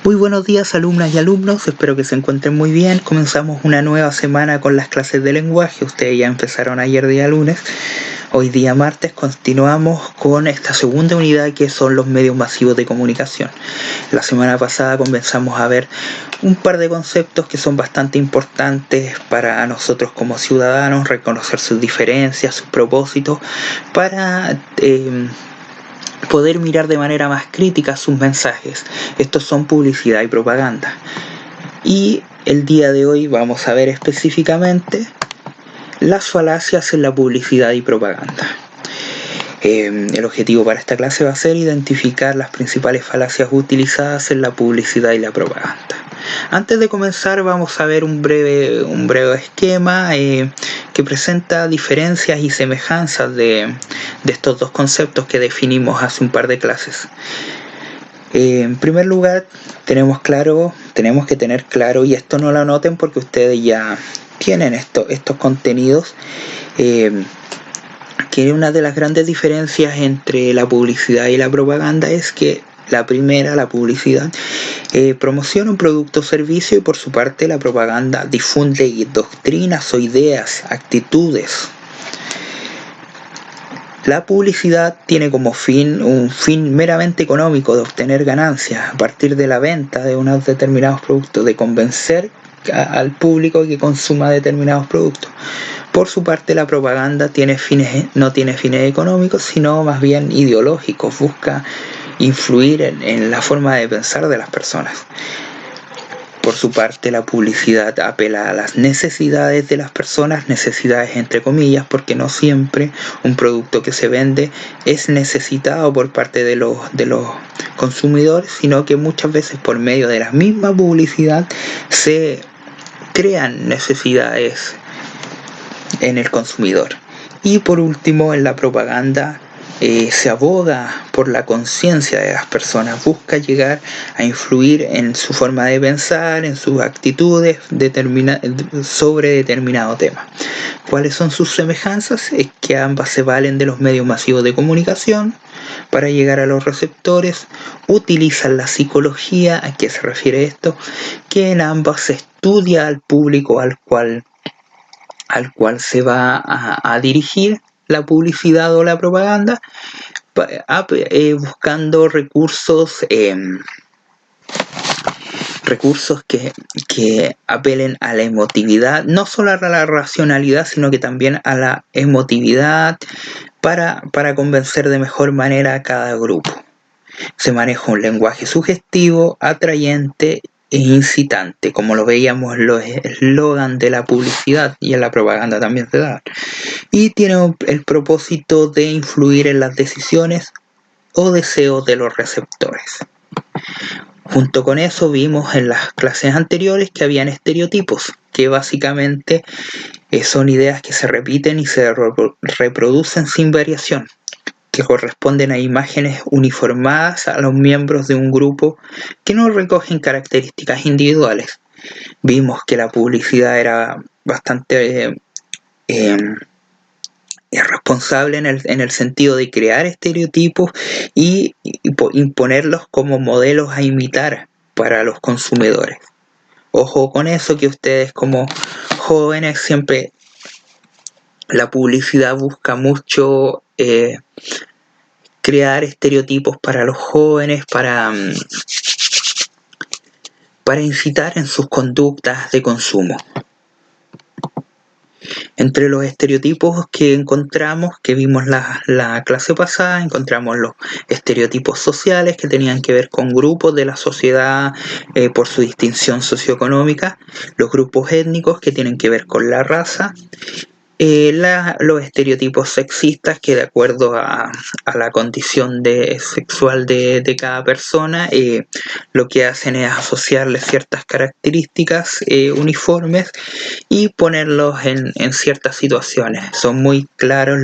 Muy buenos días, alumnas y alumnos, espero que se encuentren muy bien. Comenzamos una nueva semana con las clases de lenguaje. Ustedes ya empezaron ayer día lunes. Hoy día martes continuamos con esta segunda unidad que son los medios masivos de comunicación. La semana pasada comenzamos a ver un par de conceptos que son bastante importantes para nosotros como ciudadanos, reconocer sus diferencias, sus propósitos, para poder mirar de manera más crítica sus mensajes. Estos son publicidad y propaganda. Y el día de hoy vamos a ver específicamente las falacias en la publicidad y propaganda. El objetivo para esta clase va a ser identificar las principales falacias utilizadas en la publicidad y la propaganda. Antes de comenzar vamos a ver un breve esquema que presenta diferencias y semejanzas de estos dos conceptos que definimos hace un par de clases. En primer lugar, tenemos que tener claro, y esto no lo anoten porque ustedes ya tienen estos contenidos, que una de las grandes diferencias entre la publicidad y la propaganda es que la primera, la publicidad, promociona un producto o servicio, y por su parte la propaganda difunde doctrinas o ideas, actitudes. La publicidad tiene como un fin meramente económico, de obtener ganancias a partir de la venta de unos determinados productos, de convencer al público que consuma determinados productos. Por su parte, la propaganda no tiene fines económicos, sino más bien ideológicos, busca influir en la forma de pensar de las personas. Por su parte, la publicidad apela a las necesidades de las personas, necesidades entre comillas, porque no siempre un producto que se vende es necesitado por parte de los consumidores, sino que muchas veces por medio de la misma publicidad se crean necesidades en el consumidor. Y por último, en la propaganda se aboga por la conciencia de las personas, busca llegar a influir en su forma de pensar, en sus actitudes sobre determinado tema. ¿Cuáles son sus semejanzas? Es que ambas se valen de los medios masivos de comunicación para llegar a los receptores, utilizan la psicología. ¿A qué se refiere esto? Que en ambas se estudia al público al cual se va a dirigir la publicidad o la propaganda, buscando recursos que apelen a la emotividad, no solo a la racionalidad, sino que también a la emotividad, para convencer de mejor manera a cada grupo. Se maneja un lenguaje sugestivo, atrayente e incitante, como lo veíamos en los eslogan de la publicidad, y en la propaganda también se da. Y tiene el propósito de influir en las decisiones o deseos de los receptores. Junto con eso vimos en las clases anteriores que habían estereotipos, que básicamente son ideas que se repiten y se reproducen sin variación, que corresponden a imágenes uniformadas a los miembros de un grupo que no recogen características individuales. Vimos que la publicidad era bastante irresponsable en el sentido de crear estereotipos y imponerlos como modelos a imitar para los consumidores. Ojo con eso, que ustedes como jóvenes siempre, la publicidad busca mucho crear estereotipos para los jóvenes, para incitar en sus conductas de consumo. Entre los estereotipos que encontramos, que vimos la clase pasada, encontramos los estereotipos sociales, que tenían que ver con grupos de la sociedad por su distinción socioeconómica, los grupos étnicos, que tienen que ver con la raza, los estereotipos sexistas, que de acuerdo a la condición sexual de cada persona, lo que hacen es asociarles ciertas características uniformes y ponerlos en ciertas situaciones. Son muy claros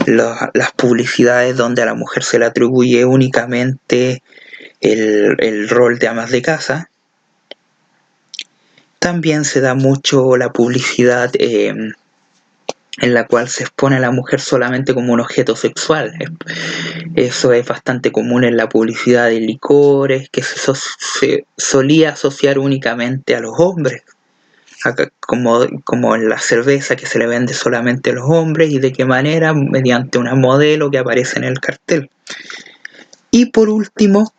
las publicidades donde a la mujer se le atribuye únicamente el rol de amas de casa. También se da mucho la publicidad en la cual se expone a la mujer solamente como un objeto sexual. Eso es bastante común en la publicidad de licores, que se solía asociar únicamente a los hombres, acá, como en la cerveza que se le vende solamente a los hombres, y de qué manera, mediante una modelo que aparece en el cartel. Y por último,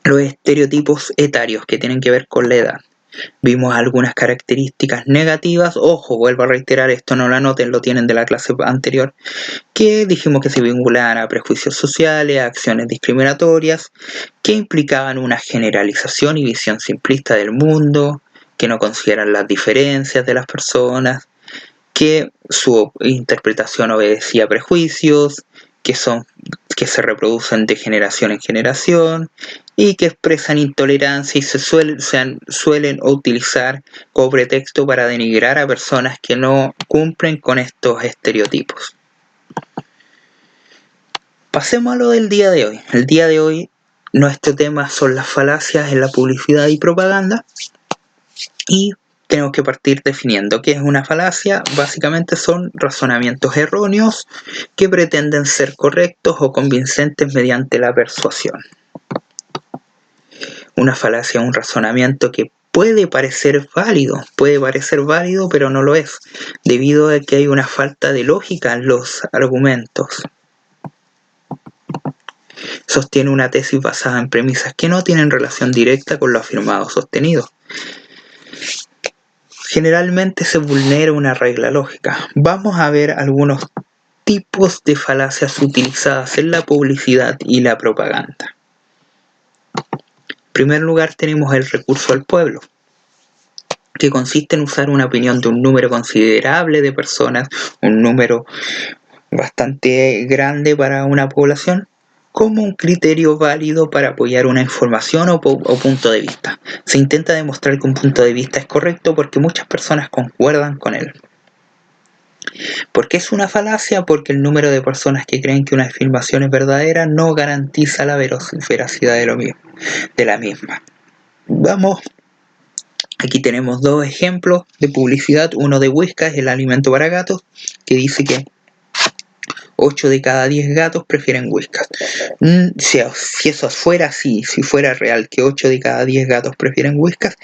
los estereotipos etarios que tienen que ver con la edad. Vimos algunas características negativas, ojo, vuelvo a reiterar, esto no lo anoten, lo tienen de la clase anterior, que dijimos que se vinculaban a prejuicios sociales, a acciones discriminatorias, que implicaban una generalización y visión simplista del mundo, que no consideran las diferencias de las personas, que su interpretación obedecía a prejuicios, que se reproducen de generación en generación y que expresan intolerancia y suelen utilizar como pretexto para denigrar a personas que no cumplen con estos estereotipos. Pasemos a lo del día de hoy. El día de hoy nuestro tema son las falacias en la publicidad y propaganda, y tenemos que partir definiendo qué es una falacia. Básicamente son razonamientos erróneos que pretenden ser correctos o convincentes mediante la persuasión. Una falacia es un razonamiento que puede parecer válido, pero no lo es, debido a que hay una falta de lógica en los argumentos. Sostiene una tesis basada en premisas que no tienen relación directa con lo afirmado o sostenido. Generalmente se vulnera una regla lógica. Vamos a ver algunos tipos de falacias utilizadas en la publicidad y la propaganda. En primer lugar tenemos el recurso al pueblo, que consiste en usar una opinión de un número considerable de personas, un número bastante grande para una población, como un criterio válido para apoyar una información o punto de vista. Se intenta demostrar que un punto de vista es correcto porque muchas personas concuerdan con él. ¿Por qué es una falacia? Porque el número de personas que creen que una afirmación es verdadera no garantiza la veracidad de la misma. Vamos, aquí tenemos dos ejemplos de publicidad. Uno de Whiskas, el alimento para gatos, que dice que 8 de cada 10 gatos prefieren Whiskas. Si eso fuera así, si fuera real que 8 de cada 10 gatos prefieren Whiskas,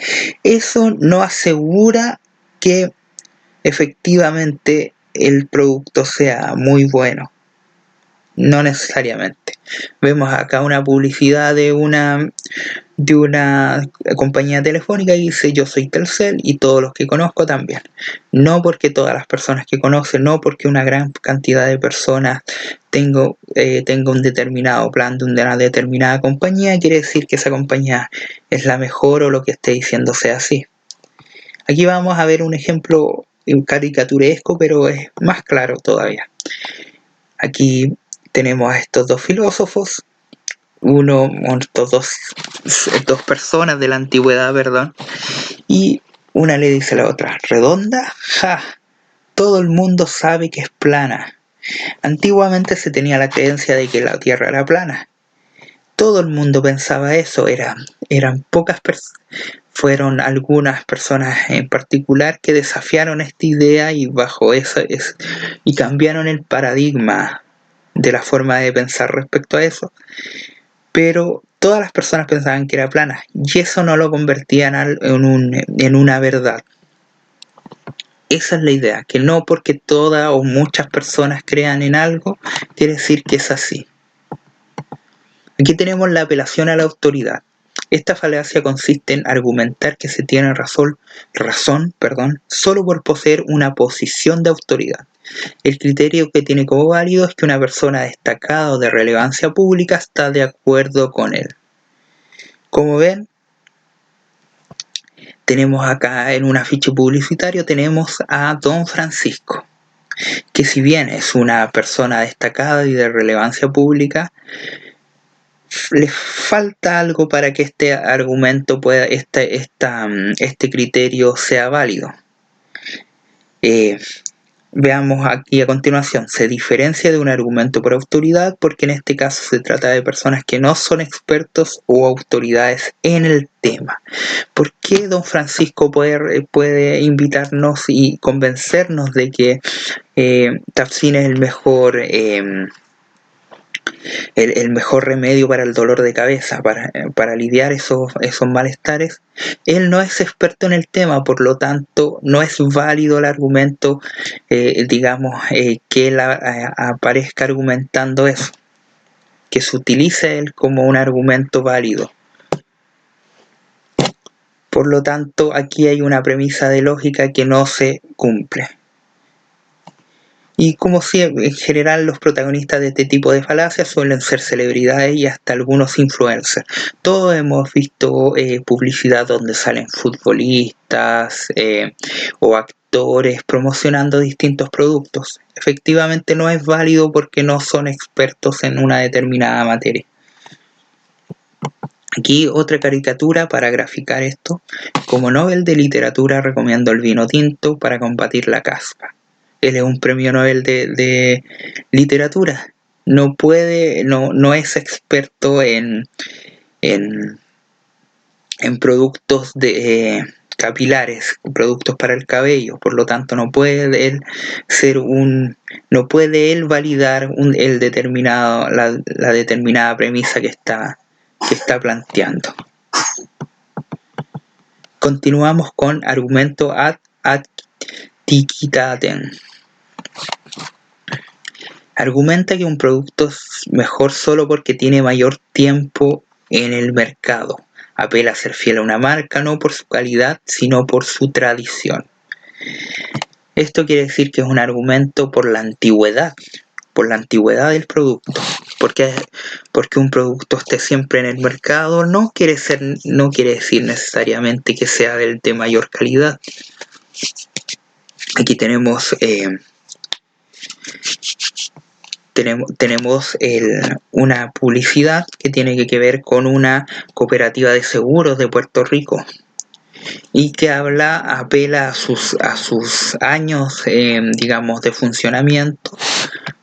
eso no asegura que efectivamente el producto sea muy bueno. No necesariamente. Vemos acá una publicidad de una compañía telefónica y dice: yo soy Telcel y todos los que conozco también. No porque todas las personas que conocen, no porque una gran cantidad de personas tenga un determinado plan de una determinada compañía, quiere decir que esa compañía es la mejor o lo que esté diciendo sea así. Aquí vamos a ver un ejemplo caricaturesco, pero es más claro todavía. Aquí tenemos a estos dos filósofos, dos personas de la antigüedad, y una le dice a la otra: ¿redonda? ¡Ja! Todo el mundo sabe que es plana. Antiguamente se tenía la creencia de que la Tierra era plana. Todo el mundo pensaba eso, eran pocas personas. Fueron algunas personas en particular que desafiaron esta idea y y cambiaron el paradigma de la forma de pensar respecto a eso. Pero todas las personas pensaban que era plana y eso no lo convertía en una verdad. Esa es la idea, que no porque todas o muchas personas crean en algo quiere decir que es así. Aquí tenemos la apelación a la autoridad. Esta falacia consiste en argumentar que se tiene razón, solo por poseer una posición de autoridad. El criterio que tiene como válido es que una persona destacada o de relevancia pública está de acuerdo con él. Como ven, tenemos acá en un afiche publicitario, tenemos a Don Francisco, que si bien es una persona destacada y de relevancia pública, le falta algo para que este argumento pueda, este criterio sea válido. Veamos aquí a continuación, se diferencia de un argumento por autoridad porque en este caso se trata de personas que no son expertos o autoridades en el tema. ¿Por qué don Francisco puede invitarnos y convencernos de que Tapsin es el mejor remedio para el dolor de cabeza, para aliviar esos malestares? Él no es experto en el tema, por lo tanto no es válido el argumento, que él aparezca argumentando eso, que se utilice él como un argumento válido. Por lo tanto, aquí hay una premisa de lógica que no se cumple. Y como siempre, en general los protagonistas de este tipo de falacias suelen ser celebridades y hasta algunos influencers. Todos hemos visto publicidad donde salen futbolistas o actores promocionando distintos productos. Efectivamente no es válido porque no son expertos en una determinada materia. Aquí otra caricatura para graficar esto. Como Nobel de Literatura recomiendo el vino tinto para combatir la caspa. Él es un premio Nobel de literatura. No es experto en productos capilares, productos para el cabello. Por lo tanto, no puede él validar la determinada premisa que está planteando. Continuamos con argumento ad antiquitatem. Argumenta que un producto es mejor solo porque tiene mayor tiempo en el mercado. Apela a ser fiel a una marca no por su calidad, sino por su tradición. Esto quiere decir que es un argumento por la antigüedad del producto. Porque un producto esté siempre en el mercado no quiere decir necesariamente que sea de mayor calidad. Aquí tenemos una publicidad que tiene que ver con una cooperativa de seguros de Puerto Rico y que apela a sus años, de funcionamiento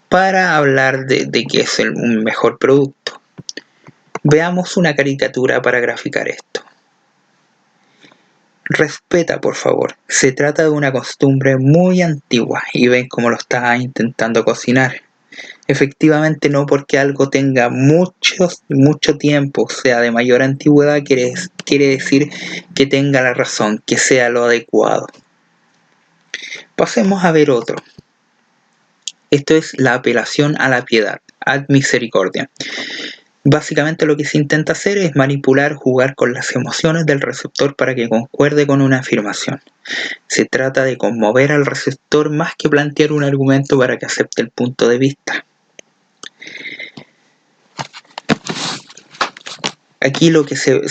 para hablar de que es un mejor producto. Veamos una caricatura para graficar esto. Respeta, por favor. Se trata de una costumbre muy antigua y ven cómo lo está intentando cocinar. Efectivamente, no porque algo tenga mucho tiempo, sea de mayor antigüedad, quiere decir que tenga la razón, que sea lo adecuado. Pasemos a ver otro. Esto es la apelación a la piedad, ad misericordia. Básicamente lo que se intenta hacer es jugar con las emociones del receptor para que concuerde con una afirmación. Se trata de conmover al receptor más que plantear un argumento para que acepte el punto de vista. Aquí lo que se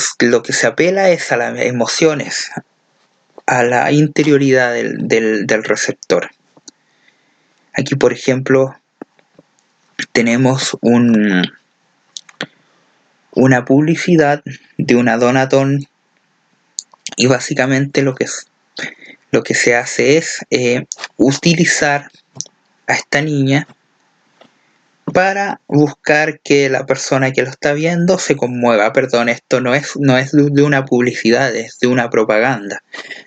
apela es a las emociones, a la interioridad del receptor. Aquí, por ejemplo, tenemos una publicidad de una Donaton y básicamente lo que se hace es utilizar a esta niña para buscar que la persona que lo está viendo se conmueva. Perdón, esto no es de una publicidad, es de una propaganda,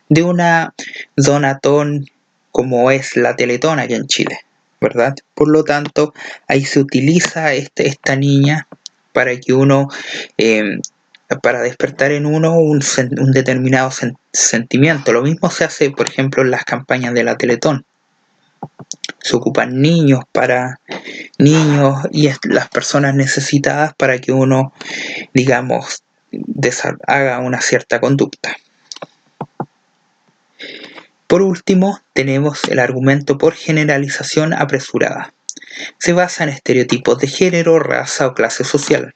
de una Donaton como es la Teletón aquí en Chile, ¿verdad? Por lo tanto, ahí se utiliza esta niña para que uno, para despertar en uno un determinado sentimiento. Lo mismo se hace, por ejemplo, en las campañas de la Teletón. Se ocupan niños y las personas necesitadas para que uno, haga una cierta conducta. Por último, tenemos el argumento por generalización apresurada. Se basa en estereotipos de género, raza o clase social.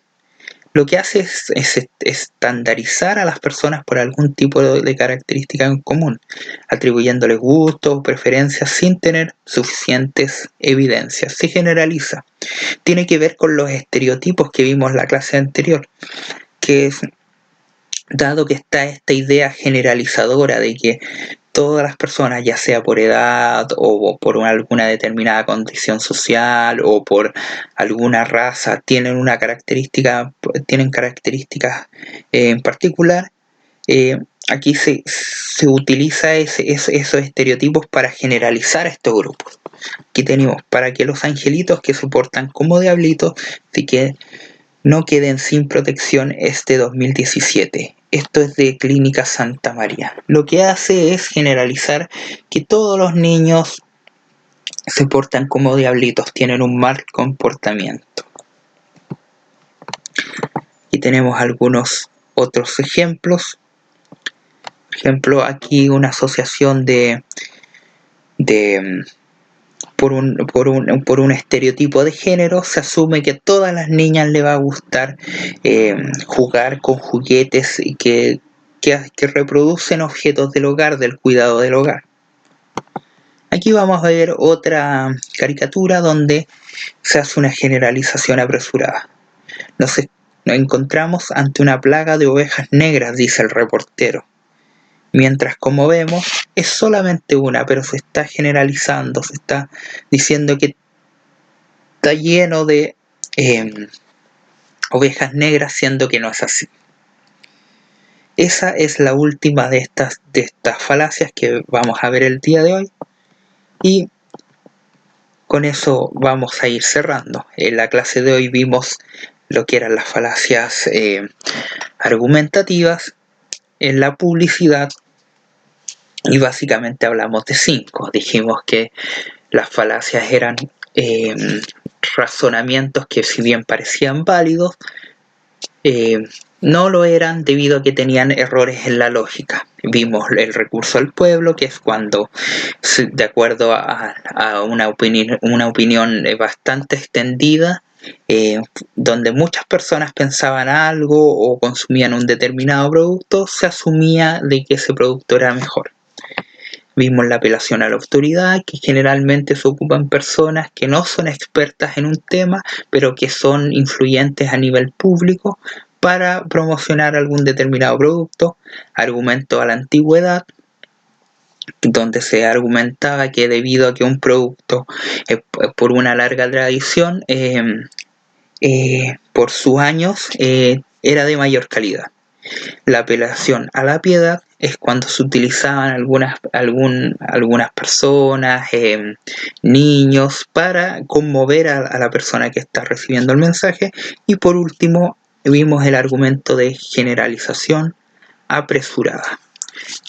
Lo que hace es estandarizar a las personas por algún tipo de característica en común, atribuyéndoles gustos o preferencias sin tener suficientes evidencias. Se generaliza. Tiene que ver con los estereotipos que vimos en la clase anterior, que es, dado que está esta idea generalizadora de que todas las personas, ya sea por edad o por alguna determinada condición social o por alguna raza, tienen características en particular. Aquí se utiliza esos estereotipos para generalizar estos grupos. Aquí tenemos para que los angelitos que se portan como diablitos que no queden sin protección este 2017. Esto es de Clínica Santa María. Lo que hace es generalizar que todos los niños se portan como diablitos, tienen un mal comportamiento. Y tenemos algunos otros ejemplos. Por ejemplo, aquí una asociación por un estereotipo de género, se asume que a todas las niñas le va a gustar jugar con juguetes y que reproducen objetos del hogar, del cuidado del hogar. Aquí vamos a ver otra caricatura donde se hace una generalización apresurada. Nos encontramos ante una plaga de ovejas negras, dice el reportero. Mientras, como vemos, es solamente una, pero se está generalizando, se está diciendo que está lleno de ovejas negras, siendo que no es así. Esa es la última de estas falacias que vamos a ver el día de hoy, y con eso vamos a ir cerrando. En la clase de hoy vimos lo que eran las falacias argumentativas en la publicidad, y básicamente hablamos de 5. Dijimos que las falacias eran razonamientos que, si bien parecían válidos, no lo eran debido a que tenían errores en la lógica. Vimos el recurso al pueblo, que es cuando, de acuerdo a una opinión bastante extendida, donde muchas personas pensaban algo o consumían un determinado producto, se asumía de que ese producto era mejor. Vimos la apelación a la autoridad, que generalmente se ocupan personas que no son expertas en un tema, pero que son influyentes a nivel público para promocionar algún determinado producto. Argumento a la antigüedad, donde se argumentaba que debido a que un producto, por una larga tradición, por sus años, era de mayor calidad. La apelación a la piedad es cuando se utilizaban algunas personas, niños, para conmover a la persona que está recibiendo el mensaje. Y por último, vimos el argumento de generalización apresurada,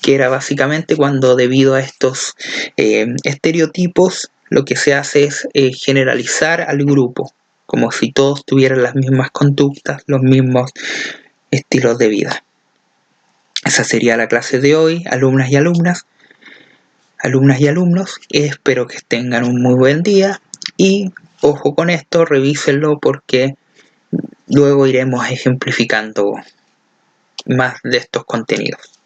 que era básicamente cuando, debido a estos estereotipos, lo que se hace es generalizar al grupo, como si todos tuvieran las mismas conductas, los mismos estilos de vida. Esa sería la clase de hoy, alumnas y alumnos. Espero que tengan un muy buen día, y ojo con esto, revísenlo, porque luego iremos ejemplificando más de estos contenidos.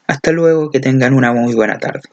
Hasta luego, que tengan una muy buena tarde.